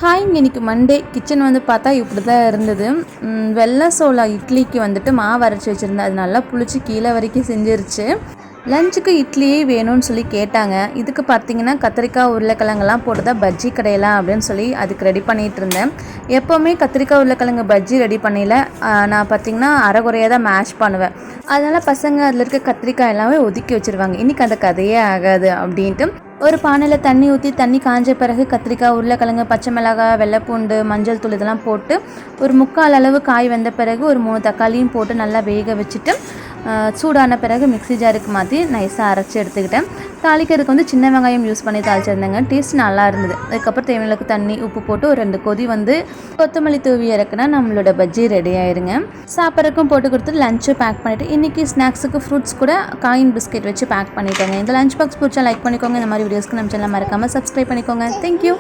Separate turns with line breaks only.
Hi, இன்னைக்கு Monday. Kitchen வந்து பார்த்தா இப்படி தான் இருந்தது. வெள்ளை சோளா இட்லிக்கு வந்துட்டு மாவு அரைச்சி வச்சுருந்தேன். அது நல்லா புளிச்சு கீழே வரைக்கும் செஞ்சிருச்சு. லஞ்சுக்கு இட்லியே வேணும்னு சொல்லி கேட்டாங்க. இதுக்கு பார்த்தீங்கன்னா கத்திரிக்காய் உருளைக்கிழங்கெல்லாம் போட்டு தான் பஜ்ஜி கடையலாம் அப்படின்னு சொல்லி அதுக்கு ரெடி பண்ணிகிட்டு இருந்தேன். எப்போவுமே கத்திரிக்காய் உருளைக்கிழங்கு பஜ்ஜி ரெடி பண்ணல நான் பார்த்திங்கன்னா அரைகுறையாக தான் மேஷ் பண்ணுவேன். அதனால் பசங்க அதில் இருக்க கத்திரிக்காய் எல்லாமே ஒதுக்கி வச்சுருவாங்க. இன்றைக்கி அந்த கதையே ஆகாது அப்படின்ட்டு ஒரு பானையில் தண்ணி ஊற்றி தண்ணி காஞ்ச பிறகு கத்திரிக்காய் உருளைக்கிழங்கு பச்சை மிளகாய் வெள்ளைப்பூண்டு மஞ்சள் தூள் இதெல்லாம் போட்டு ஒரு 3/4 அளவு காய் வெந்த பிறகு ஒரு 3 தக்காளியும் போட்டு நல்லா வேக வச்சுட்டு சூடான பிறகு மிக்ஸி ஜாருக்கு மாற்றி நைஸாக அரைச்சி எடுத்துக்கிட்டேன். தாளிக்கிறதுக்கு வந்து சின்ன வெங்காயம் யூஸ் பண்ணி தாளிச்சிருந்தேங்க. டேஸ்ட் நல்லா இருந்தது. அதுக்கப்புறம் தேவையான தண்ணி உப்பு போட்டு ஒரு 2 கொதி வந்து கொத்தமல்லி தூவி இறக்குனா நம்மளோட பஜ்ஜி ரெடி ஆயிருங்க. சாப்பிட்றதுக்கும் போட்டு கொடுத்து லஞ்சு பேக் பண்ணிவிட்டு இன்றைக்கி ஸ்நாக்ஸுக்கு ஃப்ரூட்ஸ் கூட காயின் பிஸ்கெட் வச்சு பேக் பண்ணிட்டேங்க. இந்த லஞ்ச் பாக்ஸ் பிடிச்சா லைக் பண்ணிக்கோங்க. இந்த மாதிரி வீடியோஸ்க்கு நம்ம சேனல் மறக்காமல் சப்ஸ்கிரைப் பண்ணிக்கோங்க. தேங்க்யூ.